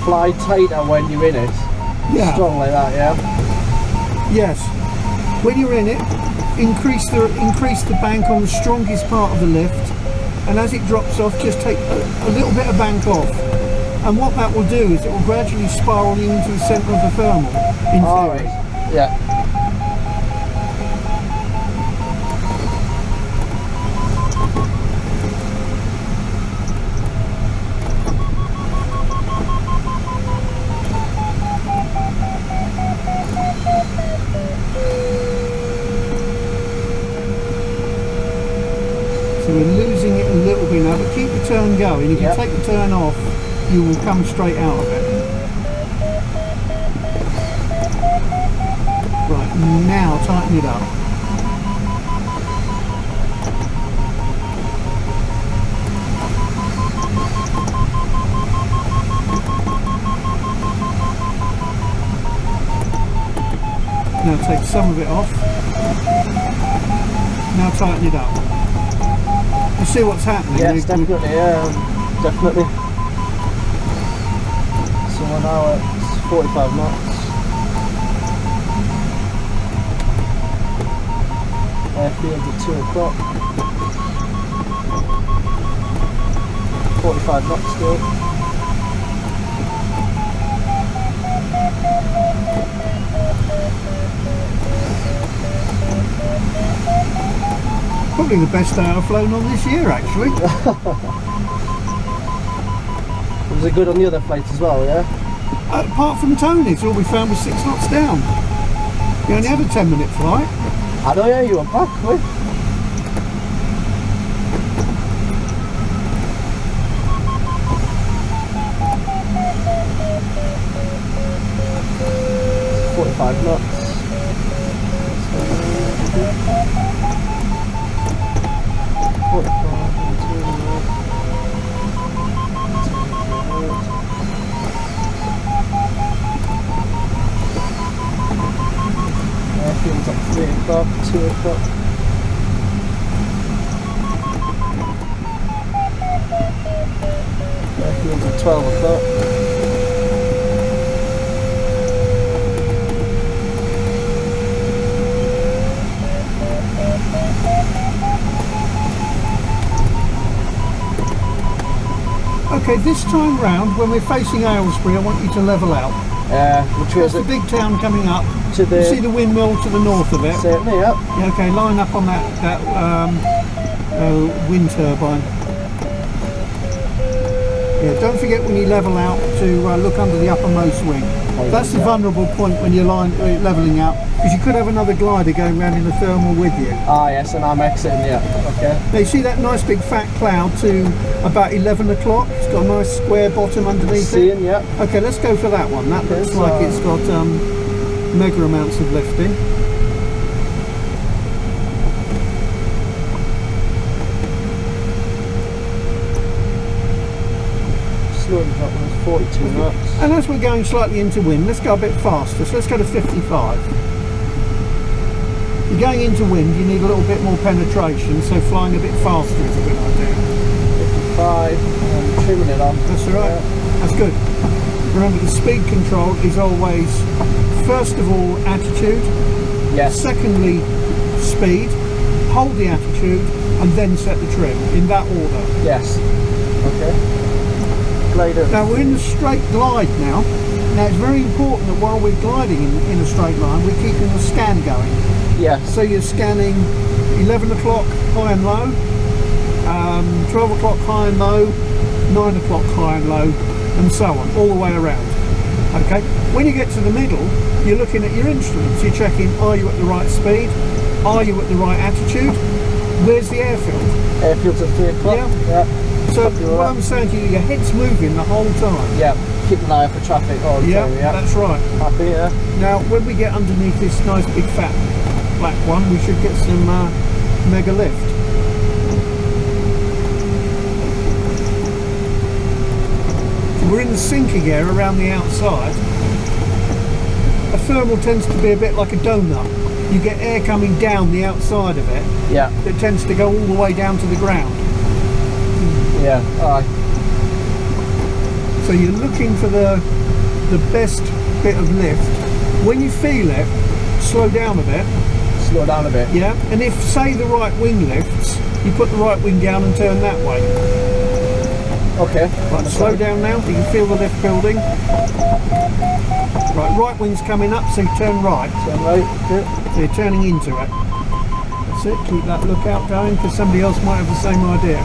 fly tighter when you're in it. Yeah. Strong like that, yeah? Yes. When you're in it, increase the bank on the strongest part of the lift, and as it drops off, just take a little bit of bank off. And what that will do is it will gradually spiral you into the centre of the thermal, in theory. Right. Yeah. So we're losing it a little bit now, but keep the turn going. If you take the turn off, you will come straight out of it. Right, now tighten it up. Now take some of it off. Now tighten it up. You see what's happening? Yes, definitely, definitely. So now it's 45 knots. Airfield at 2 o'clock. 45 knots still. Probably the best day I've flown on this year, actually. Was it good on the other flights as well, yeah? Apart from Tony's, all we found was 6 knots down. You only had a 10-minute flight. I know, yeah, you were back, quick. It's 45 knots. 45 and 2 knots. Airfield's at 3 o'clock, 2 o'clock. Airfield's at 12 o'clock. Okay, this time round, when we're facing Aylesbury, I want you to level out. Which was the big town coming up. to the... You see the windmill to the north of it? Certainly, yep. Yeah, okay, line up on that wind turbine. Yeah, don't forget when you level out to look under the uppermost wing. That's the vulnerable point when you're levelling out, because you could have another glider going around in the thermal with you. Ah, yes, and I'm exiting, yeah. Okay. Now you see that nice big fat cloud to about 11 o'clock? It's got a nice square bottom underneath it. Yeah. Okay, let's go for that one. That looks like it's got mega amounts of lifting. Slowing up on 42 knots. And as we're going slightly into wind, let's go a bit faster. So let's go to 55. You're going into wind, you need a little bit more penetration, so flying a bit faster is a good idea. 55, and trimming it on. That's all right. Yeah. That's good. Remember, the speed control is always, first of all, attitude. Yes. Secondly, speed. Hold the attitude, and then set the trim in that order. Yes. Okay. Glider. Now we're in the straight glide now. Now it's very important that while we're gliding in a straight line, we're keeping the scan going. Yeah. So you're scanning 11 o'clock high and low, 12 o'clock high and low, 9 o'clock high and low, and so on, all the way around. Okay. When you get to the middle, you're looking at your instruments. You're checking: are you at the right speed? Are you at the right attitude? Where's the airfield? Airfield's at 3 o'clock. Yeah. So what I'm saying to you, your head's moving the whole time. Yeah, keep an eye out for traffic all the time, yeah. That's right. Happy, yeah. Now, when we get underneath this nice big fat black one, we should get some mega lift. So we're in the sinking area around the outside. A thermal tends to be a bit like a donut. You get air coming down the outside of it. Yeah. That tends to go all the way down to the ground. Yeah, alright. So you're looking for the best bit of lift. When you feel it, slow down a bit. Slow down a bit. Yeah, and if, say, the right wing lifts, you put the right wing down and turn that way. Okay. Right, slow down now. You can feel the lift building. Right wing's coming up, so you turn right. Turn right. Okay. So you're turning into it. That's it. Keep that lookout going, because somebody else might have the same idea.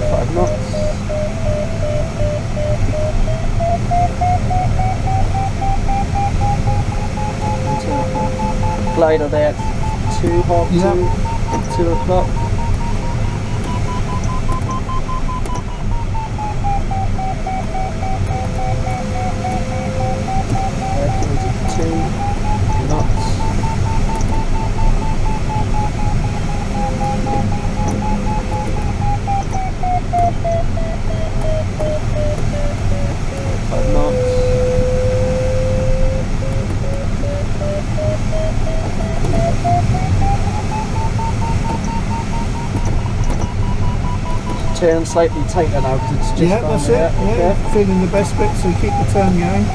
5 knots. Glider there, 2 o'clock. Airfield 2 knots. Turn slightly tighter now because it's just that's it. there. Yeah, Okay. feeling the best bit, so keep the turn going.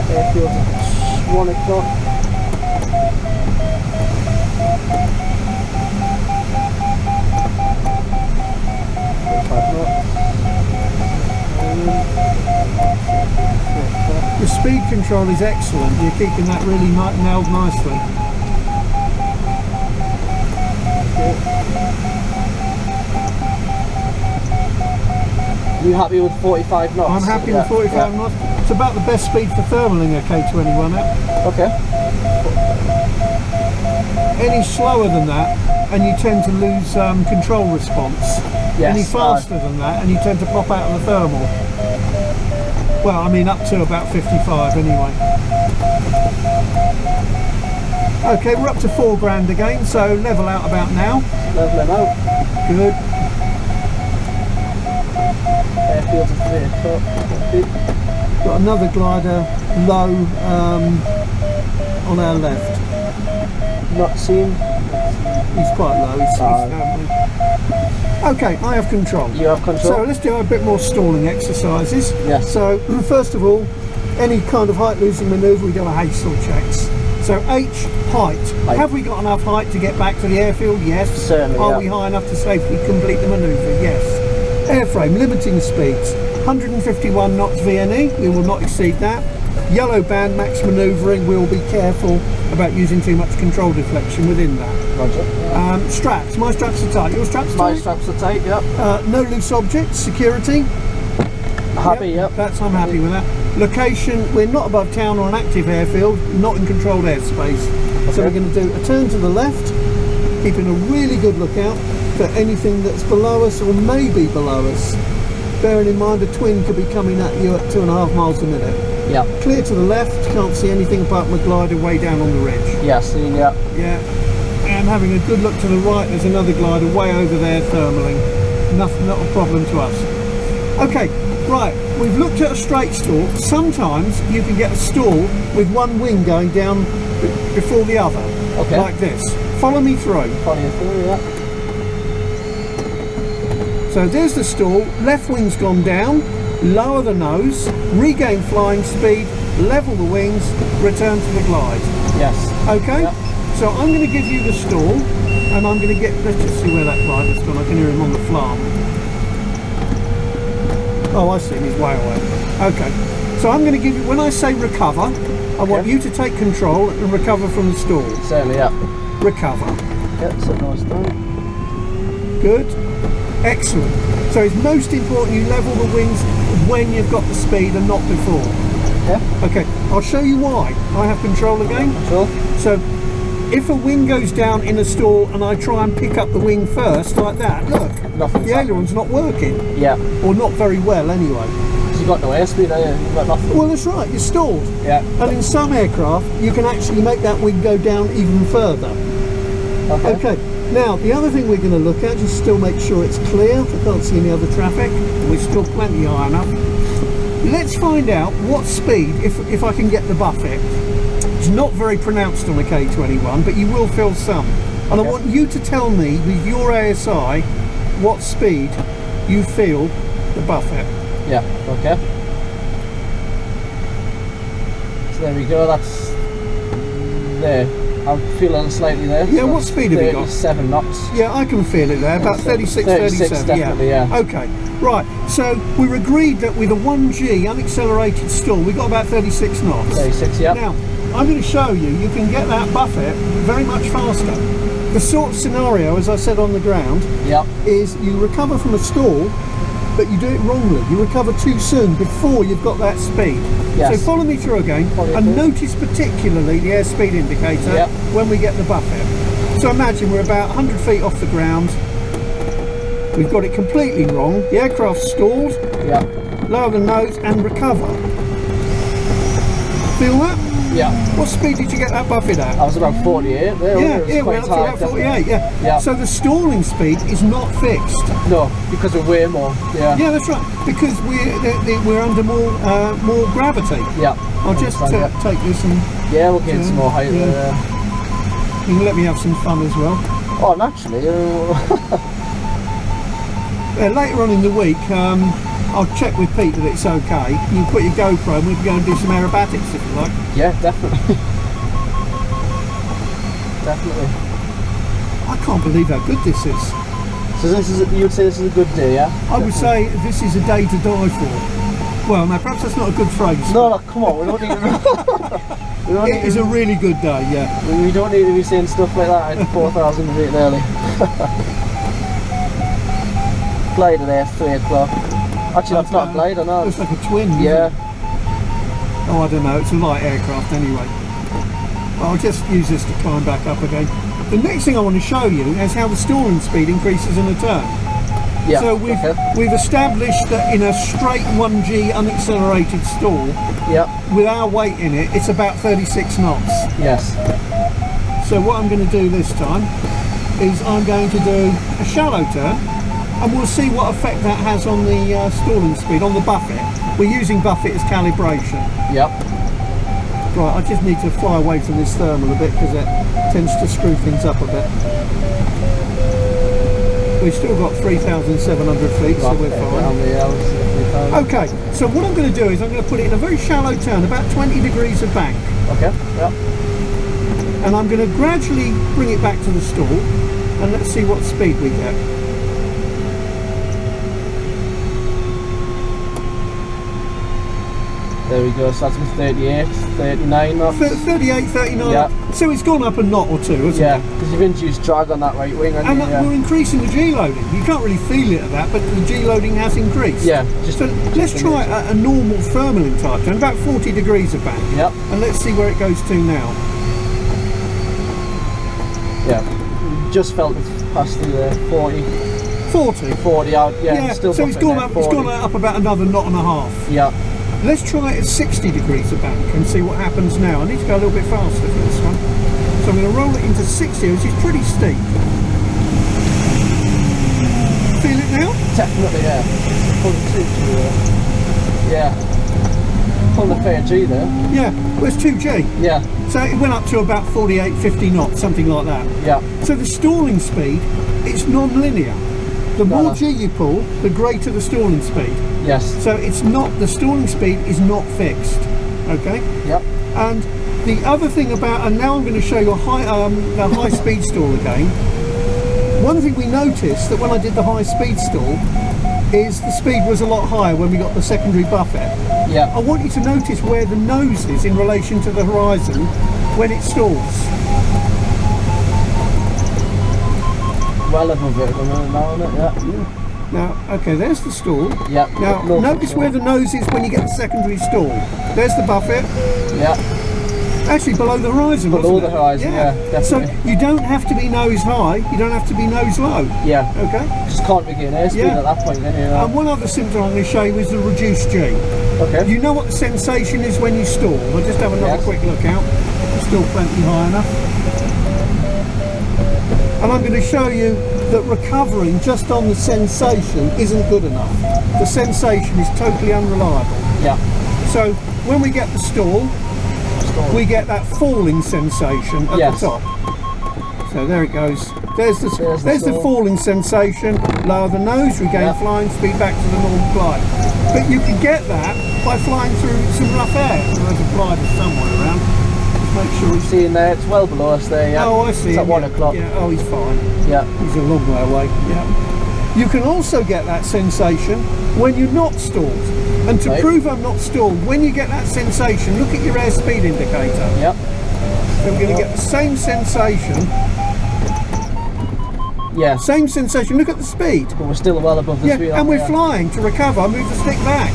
Airfield at 1 o'clock. The speed control is excellent. You're keeping that really nailed nicely. You happy with 45 knots? I'm happy with 45 knots. It's about the best speed for thermaling a K21 at. Okay. Any slower than that and you tend to lose control response. Yes, Any faster than that and you tend to pop out of the thermal. Well, I mean up to about 55 anyway. Okay, we're up to 4 grand again, so level out about now. Leveling out. Good. Airfield at 3 o'clock. Got another glider low on our left. Not seen. He's quite low. Okay, I have control. You have control. So let's do a bit more stalling exercises. Yes. So first of all, any kind of height losing manoeuvre, we do a H-stall checks. So H, height. Have we got enough height to get back to the airfield? Yes. Certainly. Are we high enough to safely complete the manoeuvre? Yes. Airframe, limiting speeds. 151 knots VNE, we will not exceed that. Yellow band, max manoeuvring, we'll be careful about using too much control deflection within that. Roger. Straps, my straps are tight. Your straps are tight? My straps are tight, yep. No loose objects, security. Happy, yep. I'm happy with that. Location, we're not above town or an active airfield, not in controlled airspace. Okay. So we're going to do a turn to the left, keeping a really good lookout for anything that's below us or maybe below us. Bearing in mind a twin could be coming at you at 2.5 miles a minute. Yeah. Clear to the left, can't see anything apart from a glider way down on the ridge. Yeah, seen, yeah. Yeah. And having a good look to the right, there's another glider way over there thermaling. Nothing, not a problem to us. Okay, right, we've looked at a straight stall. Sometimes you can get a stall with one wing going down before the other. Okay. Like this. Follow me through. Follow you through, yeah. So there's the stall, left wing's gone down, lower the nose, regain flying speed, level the wings, return to the glide. Yes. Okay? Yep. So I'm going to give you the stall, and I'm going to get, let's just see where that glider's gone, I can hear him on the flarm. Oh, I see him, he's way away. Okay. So I'm going to give you, when I say recover, I want you to take control and recover from the stall. Certainly, yeah. Recover. Yep, so nice down. Good. Excellent. So it's most important you level the wings when you've got the speed and not before. Yeah. Okay, I'll show you why. I have control again. Control. So if a wing goes down in a stall and I try and pick up the wing first, like that, look, the aileron's not working. Yeah. Or not very well anyway. Because you've got no airspeed there, you've got nothing. Well, that's right, you're stalled. Yeah. And in some aircraft, you can actually make that wing go down even further. Okay. Now, the other thing we're going to look at, just still make sure it's clear. I can't see any other traffic. We're still plenty high enough. Let's find out what speed, if I can get the buffet. It's not very pronounced on a K21, but you will feel some. And I want you to tell me with your ASI what speed you feel the buffet. Yeah, okay. So there we go, that's there. I'm feeling slightly there. Yeah, so what speed have you got? 7 knots. Yeah, I can feel it there, about 36, 37. Definitely, yeah. Okay, right, so we're agreed that with a 1G unaccelerated stall, we've got about 36 knots. 36, yeah. Now, I'm going to show you, you can get that buffet very much faster. The sort of scenario, as I said on the ground, is you recover from a stall, but you do it wrongly. You recover too soon before you've got that speed. Yes. So follow me through again and notice particularly the airspeed indicator when we get the buffet. So imagine we're about 100 feet off the ground. We've got it completely wrong. The aircraft's stalled. Lower the nose and recover. Feel that? Yeah. What speed did you get that buffet at? I was about 48 there. Yeah, we're up to about 48, yeah. So the stalling speed is not fixed. No, because we're way more. Yeah. Yeah, that's right. Because we're under more gravity. Yeah. I'll just take this and... Yeah, we'll get some more height there. You can let me have some fun as well. Oh, naturally. Later on in the week, I'll check with Pete that it's okay. You can put your GoPro and we can go and do some aerobatics if you like. Yeah, definitely. Definitely. I can't believe how good this is. So this is, you would say this is a good day, yeah? I would say this is a day to die for. Well, no, perhaps that's not a good phrase. No, come on, we don't need It is a really good day, yeah. We don't need to be saying stuff like that at 4,000 feet early. Glider there, 3 o'clock. Actually, that's not a glider, no. Looks like a twin, yeah. Oh, I don't know, it's a light aircraft anyway. I'll just use this to climb back up again. The next thing I want to show you is how the stalling speed increases in a turn. Yeah. So we've established that in a straight 1G unaccelerated stall, with our weight in it, it's about 36 knots. Yes. So what I'm going to do this time is I'm going to do a shallow turn, and we'll see what effect that has on the stalling speed, on the buffet. We're using buffet as calibration. Yep. Right, I just need to fly away from this thermal a bit because it tends to screw things up a bit. We've still got 3,700 feet, so we're fine. Okay, so what I'm going to do is I'm going to put it in a very shallow turn, about 20 degrees of bank. Okay, yep. And I'm going to gradually bring it back to the stall, and let's see what speed we get. There we go, so that's with 38, 39 knots. 38, 39, yeah. So it's gone up a knot or two, hasn't it? Yeah, because you've introduced drag on that right wing. And we're increasing the G loading. You can't really feel it at that, but the G loading has increased. Yeah. So let's try a normal thermaling type turn, about 40 degrees of bank. Yep. And let's see where it goes to now. Yeah, just felt it past the 40. 40 out, yeah. Still so it's gone up about another knot and a half. Yeah. Let's try it at 60 degrees of bank and see what happens now. I need to go a little bit faster for this one. So I'm going to roll it into 60, which is pretty steep. Feel it now? Definitely, yeah. Yeah. Pull the fair G there. Yeah, well it's 2G. Yeah. So it went up to about 48, 50 knots, something like that. Yeah. So the stalling speed, it's non-linear. The more G you pull, the greater the stalling speed. Yes. So it's not, the stalling speed is not fixed. Okay? Yep. And the other thing about, and now I'm going to show you a the high speed stall again. One thing we noticed that when I did the high speed stall is the speed was a lot higher when we got the secondary buffet. Yeah. I want you to notice where the nose is in relation to the horizon when it stalls. Well above it now, isn't it? Yeah. Now, okay, there's the stall. Yeah. Now, notice where the nose is when you get the secondary stall. There's the buffet. Yeah. Actually, below the horizon. Below the horizon, yeah, definitely. So you don't have to be nose high. You don't have to be nose low. Yeah. Okay. Just can't begin airspeed at that point, then. And one other symptom I'm going to show you is the reduced G. Okay. You know what the sensation is when you stall. I'll just have another quick look out. Still plenty high enough. And I'm going to show you that recovering just on the sensation isn't good enough. The sensation is totally unreliable. Yeah. So when we get the stall, stall. we get that falling sensation at Yes. the top. So there it goes. There's the stall. falling sensation. Lower the nose, regain Yep. flying speed back to the normal glide. But you can get that by flying through some rough air. There's a glider somewhere around. Just make sure We've seen there, it's well below us there, yeah. Oh, I see. It's at him, 1 yeah. o'clock. Yeah. Oh, he's fine. Yeah. He's a long way away. Yeah. You can also get that sensation when you're not stalled. And to Right. prove I'm not stalled, when you get that sensation, look at your airspeed indicator. Yep. So we're going to get the same sensation. Yeah. Same sensation. Look at the speed. But we're still well above the Yeah, speed. and we're flying. To recover, move the stick back.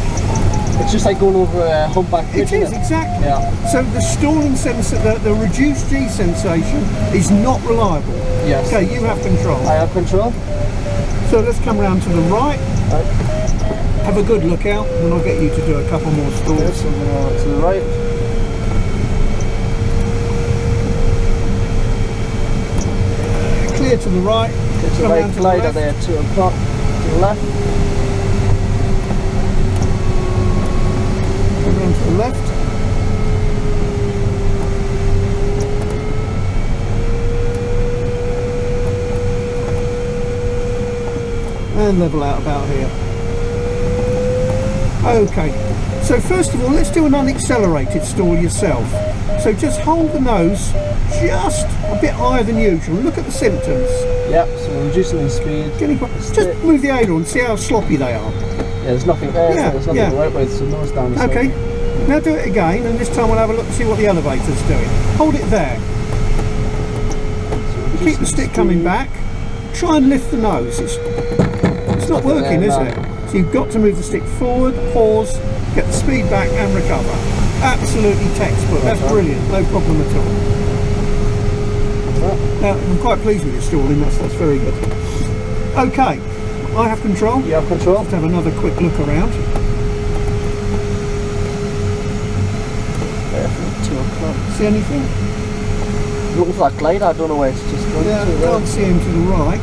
It's just like going over a humpback bridge. It is, isn't it? exactly. Yeah. So the stalling sensation, the reduced G sensation is not reliable. Yes. Okay, you have control. I have control. So let's come round to the right. Right. Have a good look out, and I'll get you to do a couple more stalls. Yes, and to the right. Clear to the right. Get to the Come right round to the glider left. there, 2 o'clock. To the left. Come round to the left. And level out about here. Okay, so first of all, let's do an unaccelerated stall yourself. So just hold the nose just a bit higher than usual. Look at the symptoms. Yep, so we're reducing the speed. Just move the aileron, see how sloppy they are. Yeah, there's nothing there, Yeah, so there's nothing yeah. to work with, so nose down the Okay, side. now do it again, and this time we'll have a look and see what the elevator's doing. Hold it there. So Keep the stick coming back. Try and lift the nose. It's not working, is it? So you've got to move the stick forward, pause, get the speed back and recover. Absolutely textbook. That's brilliant. No problem at all. Now, I'm quite pleased with your stalling. That's very good. Okay, I have control. You have control. Let's have another quick look around. There for 2 o'clock. See anything? Looking for that glider, I don't know where it's just going Yeah, to. there. can't see him to the right.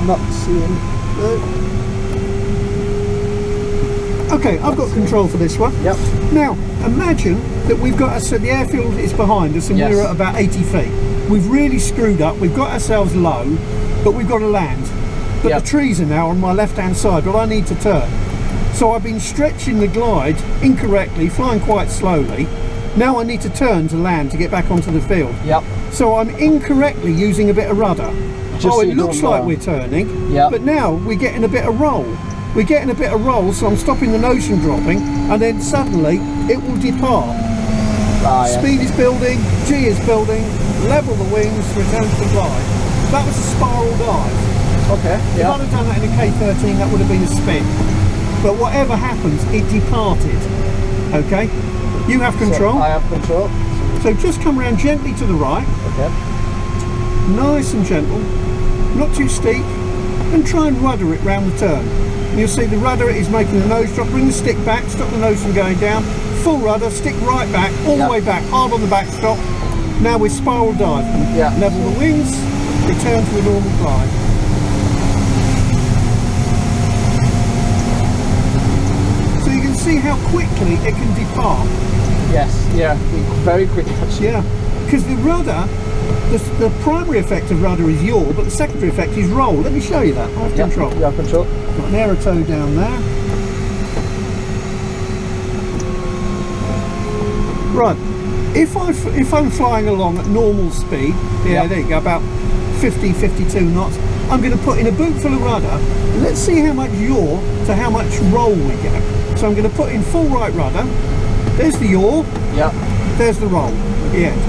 Not seeing. Okay, I've got control for this one. Yep. Now, imagine that we've got us, the airfield is behind us and Yes. we're at about 80 feet. We've really screwed up, we've got ourselves low, but we've got to land. But Yep. the trees are now on my left-hand side, but I need to turn. So I've been stretching the glide incorrectly, flying quite slowly. Now I need to turn to land to get back onto the field. Yep. So I'm incorrectly using a bit of rudder. Just so It you looks don't like know. we're turning, Yep. but now we're getting a bit of roll. We're getting a bit of roll, so I'm stopping the nose from dropping, and then suddenly it will depart. Ah, yes. Speed is building, G is building, level the wings, return to the glide. That was a spiral dive. Okay. If Yeah. I'd have done that in a K13, that would have been a spin. But whatever happens, it departed. Okay? You have control. So I have control. So just come around gently to the right, Okay. nice and gentle, not too steep, and try and rudder it round the turn. And you'll see the rudder is making the nose drop. Bring the stick back, stop the nose from going down. Full rudder, stick right back, all the way back, hard on the back stop. Now we're spiral diving. Yeah. Level the wings, return to a normal glide. So you can see how quickly it can depart. Yes. Yeah. Very quick touch. Yeah, because the rudder, the primary effect of rudder is yaw, but the secondary effect is roll. Let me show you that. I have Yep. control. You have control. Got an aerotow down there. Right, if I'm flying along at normal speed, yeah, there you go, about 50, 52 knots, I'm going to put in a boot full of rudder, and let's see how much yaw to how much roll we get. So I'm going to put in full right rudder. There's the yaw, Yeah. there's the roll at the end.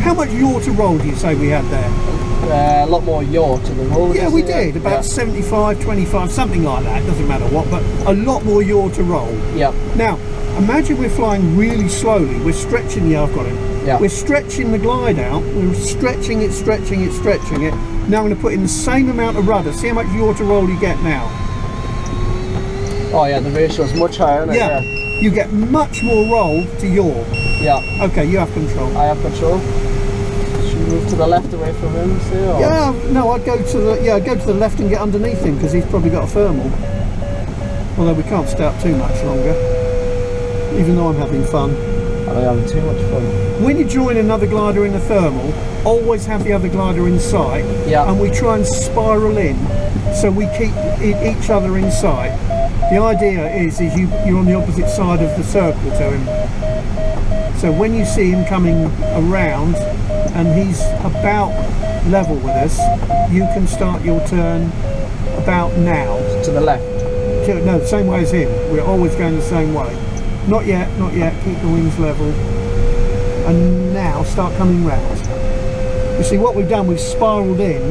How much yaw to roll do you say we had there? A lot more yaw to the roll. Yeah, we did, about 75, 25, something like that, doesn't matter what, but a lot more yaw to roll. Yeah. Now, imagine we're flying really slowly, we're stretching, yeah, I've got it. Yeah. We're stretching the glide out, we're stretching it, stretching it, stretching it. Now I'm going to put in the same amount of rudder, see how much yaw to roll you get now. Oh yeah, the ratio is much higher, isn't it? Yeah, you get much more roll to yaw. Yeah. Okay, you have control. I have control. Should we move to the left away from him, say? Or? Yeah, no, I'd go to the I'd go to the left and get underneath him because he's probably got a thermal. Although we can't stay up too much longer. even though I'm having fun. I'm having too much fun. When you join another glider in a thermal, always have the other glider in sight, Yeah. and we try and spiral in so we keep each other in sight. The idea is you're on the opposite side of the circle to him. So when you see him coming around and he's about level with us, you can start your turn about now. To the left. No, the same way as him. We're always going the same way. Not yet, not yet. Keep the wings level. And now start coming round. You see what we've done, we've spiralled in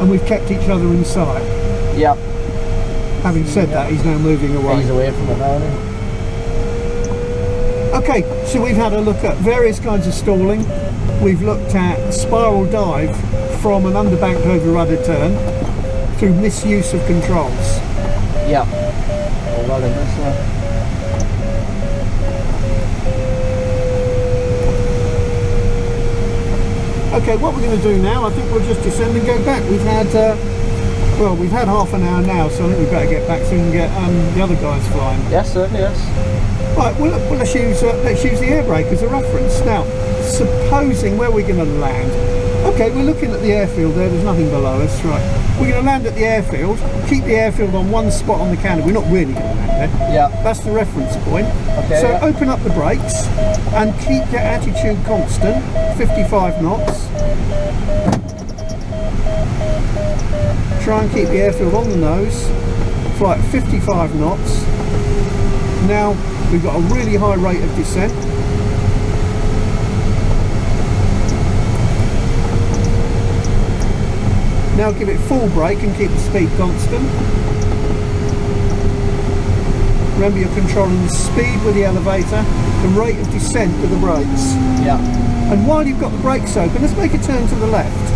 and we've kept each other in sight. Yep. Having said that, he's now moving away. He's away from it now, isn't he? Okay, so we've had a look at various kinds of stalling. We've looked at a spiral dive from an underbanked over rudder turn through misuse of controls. Yeah. Oh, well, then this one. Okay, what we're going to do now, I think we'll just descend and go back. We've had, well, we've had half an hour now, so I think we better get back so we can get the other guys flying. Yes, certainly, yes. Right, well, let's use the air brake as a reference. Now, supposing where we're going to land. Okay, we're looking at the airfield there, there's nothing below us, right. We're going to land at the airfield, keep the airfield on one spot on the canopy. We're not really going to land there. Yeah. That's the reference point. Okay, so yeah. Open up the brakes and keep your attitude constant, 55 knots. Try and keep the airfield on the nose, fly at 55 knots. Now we've got a really high rate of descent. Now give it full brake and keep the speed constant. Remember you're controlling the speed with the elevator, the rate of descent with the brakes. Yeah. And while you've got the brakes open, let's make a turn to the left.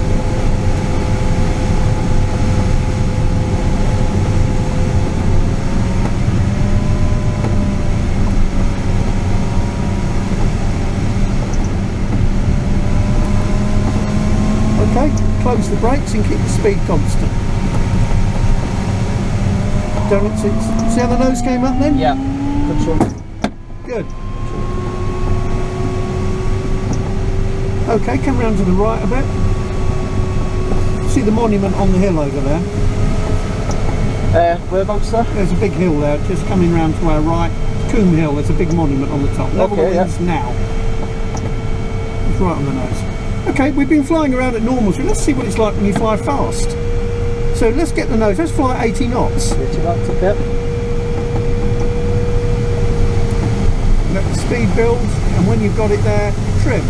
Okay, close the brakes and keep the speed constant. Don't see how the nose came up then? Yeah. Control. Good. Okay, come round to the right a bit. See the monument on the hill over there? Whereabouts there? There's a big hill there, just coming round to our right. Coombe Hill, there's a big monument on the top. Level Okay, wings now. It's right on the nose. Okay, we've been flying around at normal, so let's see what it's like when you fly fast. So let's get the nose, let's fly at 80 knots. 80 knots, okay. Let the speed build, and when you've got it there, trim.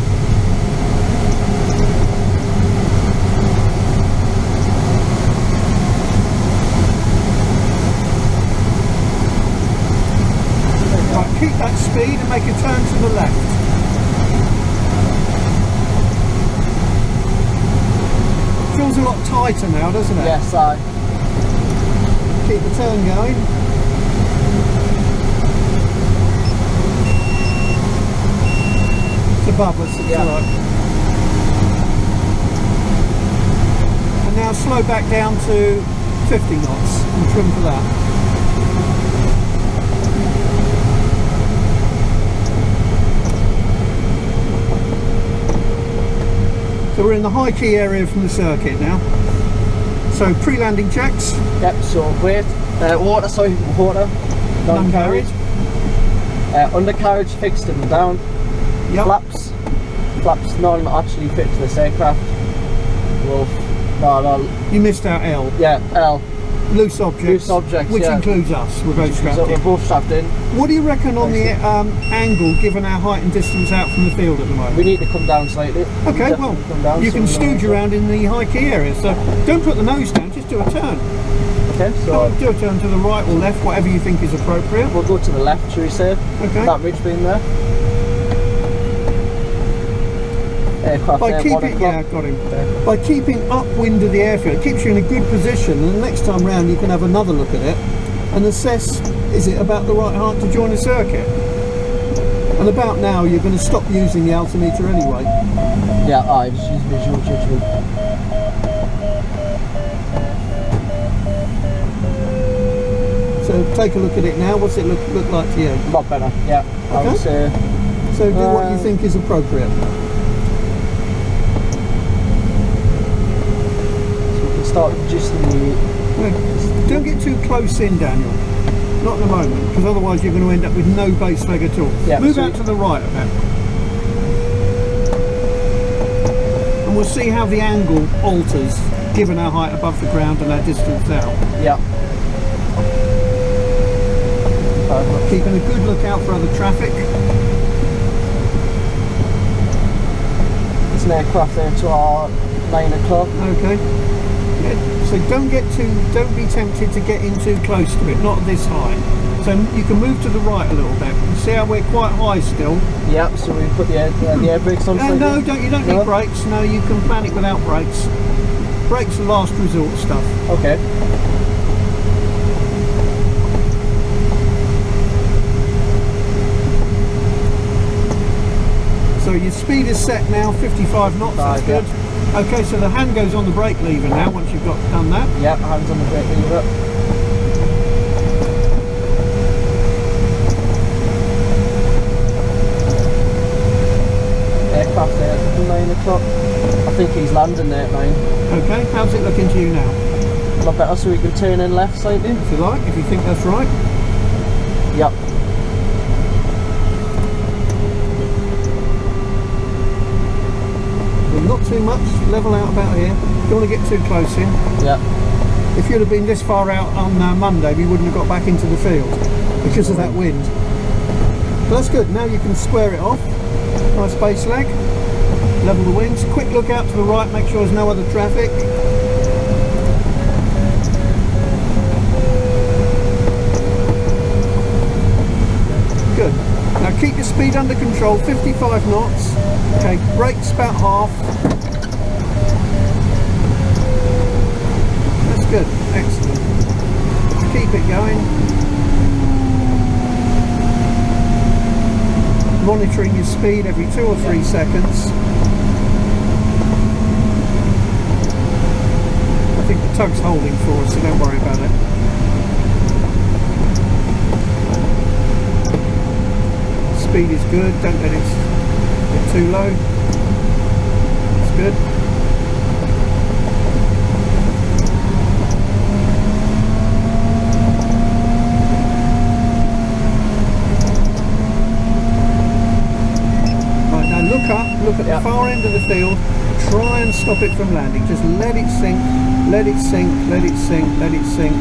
Right, keep that speed and make a turn to the left. Feels a lot tighter now, doesn't it? Yes, I. Keep the turn going. It's above us, it's Yeah. right. And now slow back down to 50 knots and trim for that. So we're in the high key area from the circuit now. So pre-landing checks. Yep, so weight, water, non-carriage. Undercarriage fixed and down. Yep. Flaps not actually fit to this aircraft. Well, no, You missed out L. yeah, L. Loose objects. Loose objects, which yeah. includes us. We're both strapped So in. we're both strapped in. What do you reckon on the angle, given our height and distance out from the field at the moment? We need to come down slightly. Okay, Definitely well, come down, you so can we'll- stooge around in the high key area, so don't put the nose down, just do a turn. Okay, so Do a turn to the right or left, whatever you think is appropriate. we'll go to the left, shall we say? Okay. That ridge being there. Aircraft By there, 1 keeping, o'clock. yeah, got him. Okay. By keeping upwind of the airfield, it keeps you in a good position, and the next time round you can have another look at it and assess, is it about the right height to join a circuit? And about now you're going to stop using the altimeter anyway. Yeah, I just use visual judgment. So So take a look at it now. What's it look like to you? A lot better, yeah. I Okay. would say. So do what you think is appropriate. So we can start reducing the... Don't get too close in, Daniel. Not at the moment, because otherwise you're going to end up with no base leg at all. Yeah, Move so out to the right a bit. And we'll see how the angle alters given our height above the ground and our distance out. Yeah. Keeping a good lookout for other traffic. There's an aircraft there to our 9 o'clock. Okay. Yeah. So don't be tempted to get in too close to it, not this high. So you can move to the right a little bit. You see how we're quite high still? Yeah, so we put the air brakes on. No, you don't need brakes. No, you can plan it without brakes. Brakes are last resort stuff. Okay. So your speed is set now, 55 knots, that's good. Okay, so the hand goes on the brake lever now once you've done that. Yeah, hands on the brake lever. Aircraft there at 9 o'clock. I think he's landing there at 9. Okay, how's it looking to you now? A lot better, so we can turn in left slightly. If you like, if you think that's right. Yep. Not too much, level out about here. Don't want to get too close in. Yeah. If you'd have been this far out on Monday, we wouldn't have got back into the field because of that wind. But that's good, now you can square it off. Nice base leg. Level the wings. Quick look out to the right, make sure there's no other traffic. Good. Now keep your speed under control, 55 knots. Okay, brakes about half. That's good, excellent. Keep it going. Monitoring your speed every 2 or 3 seconds. I think the tug's holding for us, so don't worry about it. Speed is good, don't let it get too low. It's good. Right, now look up, look at the far end of the field, try and stop it from landing. Just let it sink, let it sink, let it sink, let it sink.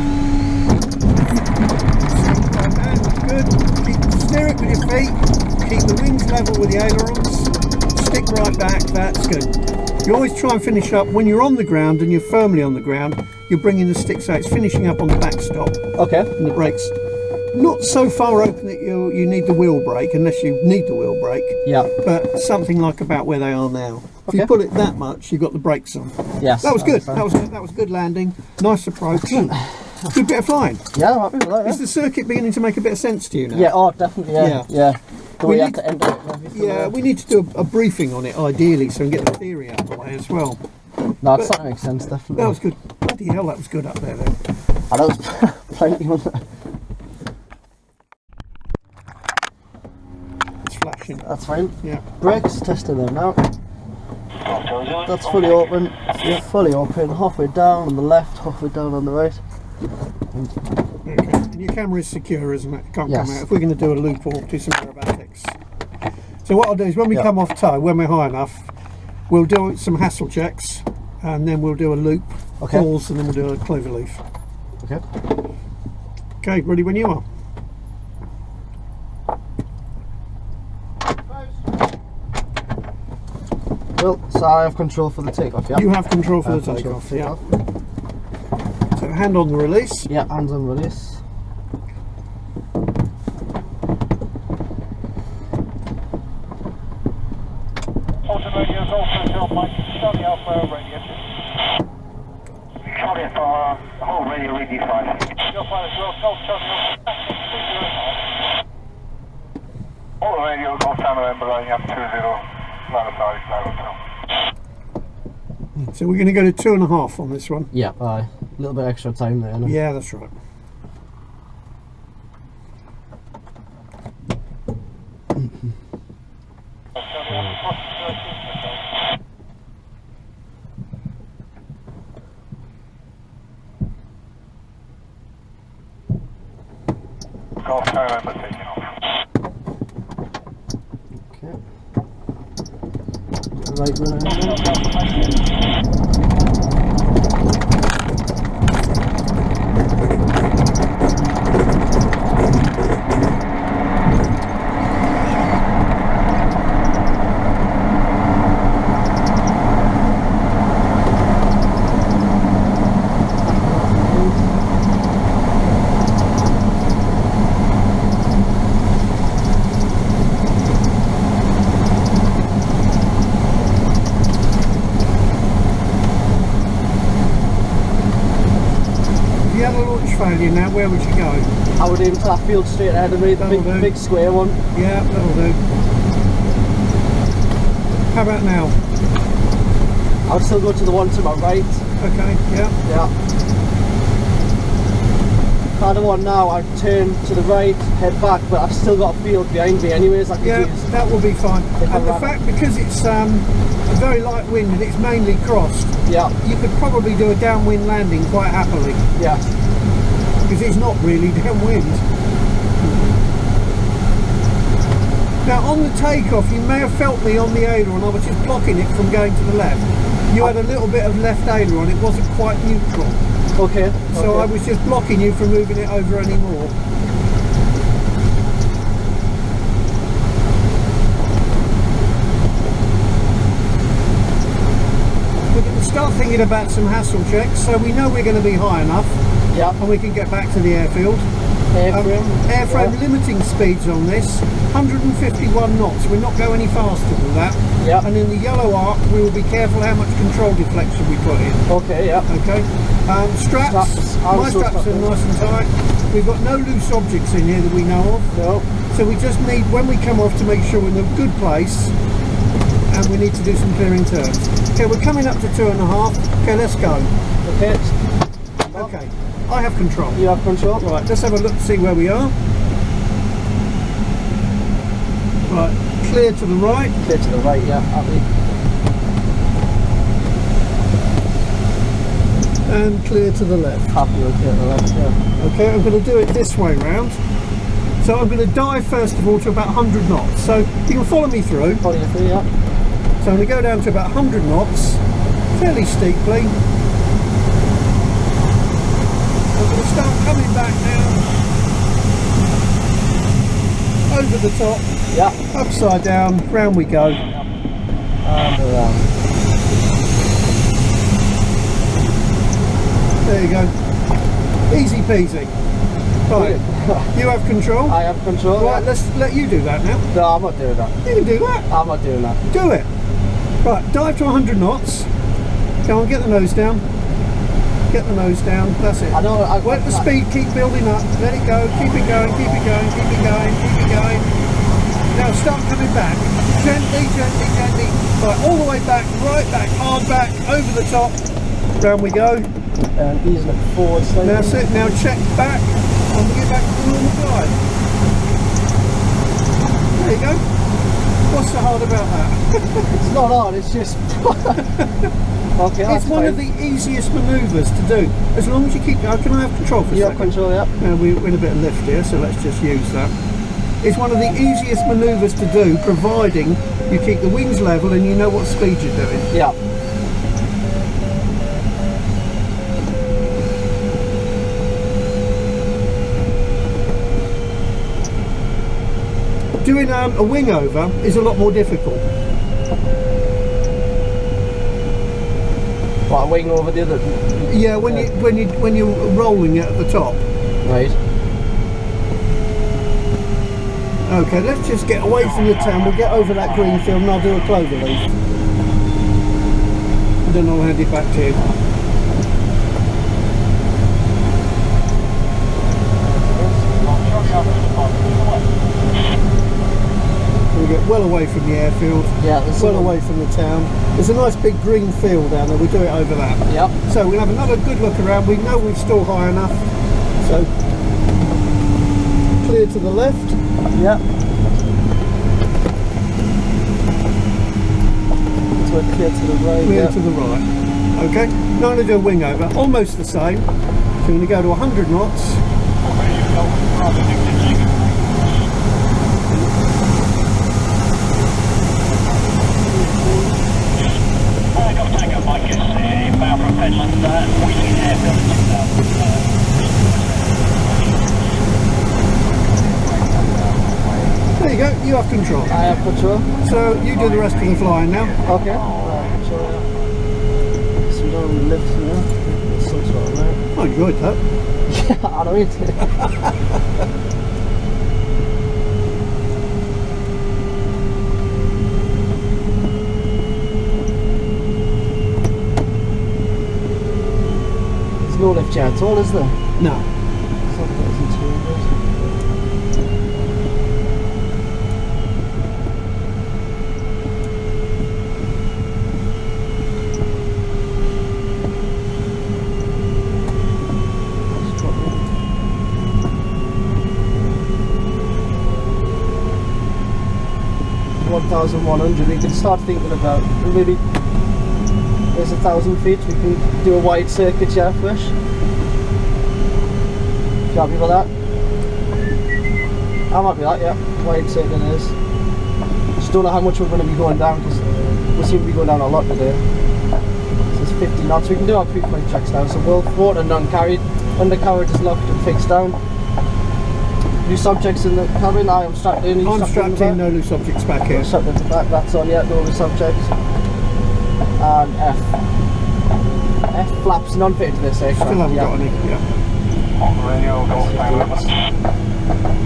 Good. Steer it with your feet, keep the wings level with the ailerons, stick right back, that's good. You always try and finish up, when you're on the ground and you're firmly on the ground, you're bringing the stick so it's finishing up on the backstop. Okay. And the brakes not so far open that you need the wheel brake, unless you need the wheel brake. Yeah. But something like about where they are now. If you pull it that much, you've got the brakes on. Yes. That was good. That was good landing. Nice approach. Good bit of flying. Yeah, I'm happy with that. Is the circuit beginning to make a bit of sense to you now? Yeah, oh, definitely, yeah. The way you have to end it and everything. Yeah, we need to do a briefing on it, ideally, so we can get the theory out of the way as well. No, that makes sense, definitely. That was good. Bloody hell, that was good up there then. Oh, that was plenty, wasn't it? It's flashing. That's fine. Yeah. Brakes, testing them now. That's fully open. Yeah. Fully open. Halfway down on the left, halfway down on the right. Okay. And your camera is secure, isn't it? It can't come out. If we're going to do a loop or do some aerobatics. So what I'll do is when we come off tow, when we're high enough, we'll do some hassle checks and then we'll do a loop, pause, and then we'll do a clover leaf. Okay. Okay, ready when you are. Well, so I have control for the takeoff, yeah? You have control for the takeoff, yeah. So hand on the release. Yeah, hands on release. Halton radio is also still Mike, Charlie Alpha radio. Charlie Alpha, whole radio read D5. Your pilot as well, Charlie Alpha. All radio, Golf Tango November, lining up 20, So we're going to go to 2.5 on this one. Yeah, a little bit extra time there. Yeah, that's right. November taking off. Okay. Right running. Failure now, where would you go? I would aim to that field straight ahead of me, the big square one. Yeah, that'll do. How about now? I would still go to the one to my right. Okay, yeah. Yeah. If I had a one now, I'd turn to the right, head back, but I've still got a field behind me anyways. I could use. That will be fine. And the fact, because it's a very light wind and it's mainly crossed, yeah, you could probably do a downwind landing quite happily. Yeah. Because it's not really downwind. Now on the takeoff you may have felt me on the aileron, I was just blocking it from going to the left. You had a little bit of left aileron, it wasn't quite neutral. Okay. So I was just blocking you from moving it over anymore. We're going to start thinking about some hassle checks, so we know we're going to be high enough. Yeah. And we can get back to the airfield. Airframe limiting speeds on this, 151 knots. We're not going any faster than that. Yeah. And in the yellow arc, we will be careful how much control deflection we put in. Okay, yeah. Okay. Straps. My straps are nice and tight. We've got no loose objects in here that we know of. No. So we just need, when we come off, to make sure we're in a good place. And we need to do some clearing turns. Okay, we're coming up to 2.5. Okay, let's go. Okay. Okay. I have control. You have control? Right, let's have a look to see where we are. Right, clear to the right. Clear to the right, yeah, happy. And clear to the left. Happy with clear to the left, yeah. Okay, I'm going to do it this way round. So I'm going to dive first of all to about 100 knots. So you can follow me through. Follow you through, yeah. So I'm going to go down to about 100 knots, fairly steeply. I'm going to start coming back now, over the top, yeah, upside down, round we go. And around. There you go. Easy peasy. Right, you have control. I have control. Right, yeah. let's let you do that now. No, I'm not doing that. You can do that. I'm not doing that. Do it. Right, dive to 100 knots. Go on, get the nose down. Get the nose down, that's it. I know. Let the speed keep building up. Let it go, keep it going, keep it going, keep it going, keep it going. Now start coming back. Gently, gently, gently. Right, all the way back, right back, hard back, over the top. Round we go. And easing it forward slightly. That's it. Now check back and we get back to the normal glide. There you go. What's so hard about that? It's not hard, it's just... Okay, it's one of the easiest manoeuvres to do. As long as you keep... can I have control for a second? You have control, yeah. We're in a bit of lift here, so let's just use that. It's one of the easiest manoeuvres to do, providing you keep the wings level and you know what speed you're doing. Yeah. Doing a wing over is a lot more difficult. What, a wing over the other? Yeah, when you're rolling it at the top. Right. Okay, let's just get away from the town. We'll get over that green field and I'll do a clover leaf. And then I'll hand it back to you. We'll get well away from the airfield, well away from the town. There's a nice big green field down there, we'll do it over that. Yep. So we'll have another good look around. We know we're still high enough. So, clear to the left. Yep. So clear to the right. Clear to the right. Okay, now I'm going to do a wing over, almost the same. So I'm going to go to 100 knots. You have control. I have control. So you do the rest of the flying now. Okay. Control. So we don't lift, you know. Some sort of right. I enjoyed that. Yeah, I know it. There's no lift here at all, is there? No. 1,100, we can start thinking about maybe there's 1,000 feet, we can do a wide circuit here first. You happy with that? I'm happy with that, yeah. Wide circuit it is. Just don't know how much we're going to be going down because we seem to be going down a lot today. So it's 50 knots, we can do our pre-flight checks now. So we'll float and non-carried, undercarriage is locked and fixed down. Loose objects in the cabin, I am strapped in. I'm strapped in, no loose objects back here. Strapped in the back, that's on, yeah, no loose objects. And F flaps non-fitted to this aircraft. Still haven't got any, yeah. On the radio, go time limit.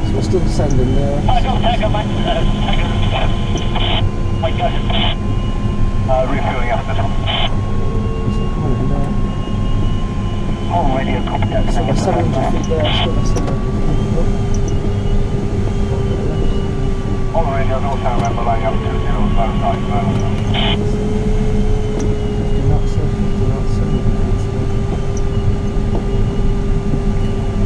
So we're still descending there. I don't take a man. I got it. Refueling after this one. On radio, copy that. So we're 700 feet there, still at 700 feet. On the radio, no time limit, line up 20, left side, 50 knots there, 50 knots, 700 feet there.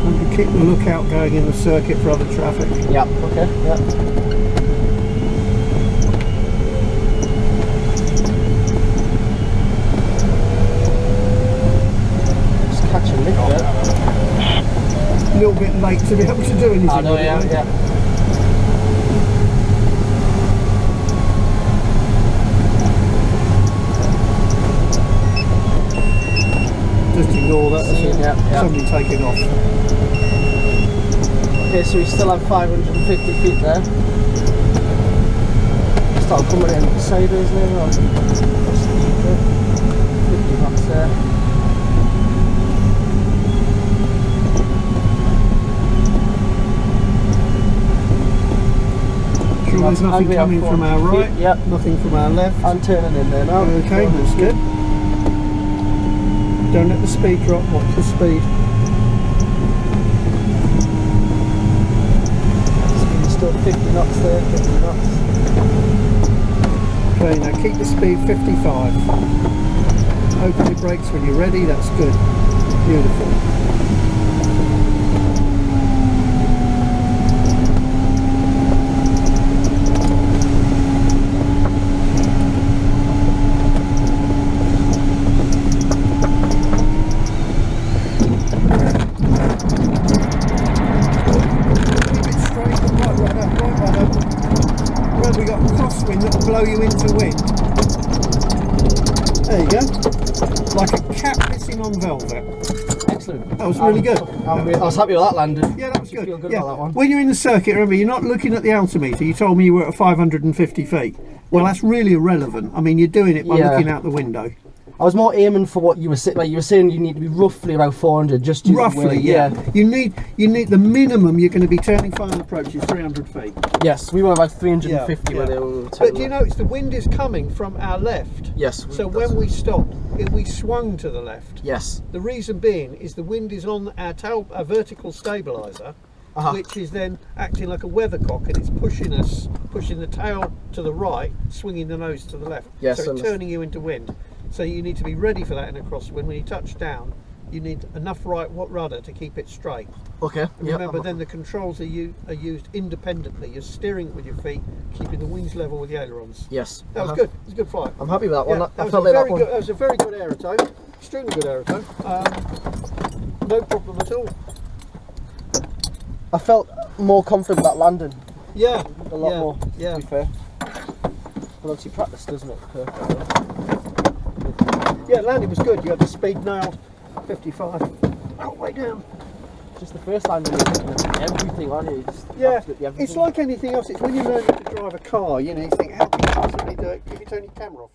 And we keep the lookout going in the circuit for other traffic. Yeah, okay, yeah. Just catch a lift there. A little bit late to be able to do anything. I know, yeah, yeah. Just ignore that. Yeah, yeah. Somebody taking off. Okay, so we still have 550 feet there. Start coming in sideways there. 50 knots there. Sure, there's nothing coming from our right. Yep. Nothing from our left. I'm turning in there now. Okay, that's good. Don't let the speed drop, watch the speed. Speed is still 50 knots there, 50 knots. Okay, now keep the speed 55. Open your brakes when you're ready, that's good. Beautiful. Blow you into wind. There you go. Like a cat pissing on velvet. Excellent. That was really good. I was happy with that landing. Yeah, that was good. Feel good Yeah. about that one. When you're in the circuit, remember, you're not looking at the altimeter. You told me you were at 550 feet. Well, that's really irrelevant. I mean, you're doing it by looking out the window. I was more aiming for what you were saying. Like you were saying, you need to be roughly about 400. Just roughly, yeah. You need the minimum you're going to be turning final approach is 300 feet. Yes, we were about 350 yeah. where they were. But do you notice the wind is coming from our left? Yes. So when we stopped, we swung to the left. Yes. The reason being is the wind is on our vertical stabiliser, which is then acting like a weathercock, and it's pushing the tail to the right, swinging the nose to the left. Yes. So it's turning you into wind. So you need to be ready for that in a crosswind. When you touch down, you need enough right rudder to keep it straight. Okay. Remember, then the controls are used independently. You're steering it with your feet, keeping the wings level with the ailerons. Yes. That was good. It was a good flight. I'm happy with that one. Yeah, I felt like that one. That was a very good aerotone. Extremely good aerotone. No problem at all. I felt more confident about landing. Yeah. A lot more. Yeah. To be fair. But obviously practice doesn't it? Perfect. Yeah, landing was good. You had the speed nailed. 55. Oh, way down. just the first time when you're looking at everything on it. Just Yeah, absolutely everything. it's like anything else. It's when you're learning to drive a car, you know, you think, how can you possibly do it if you turn your camera off?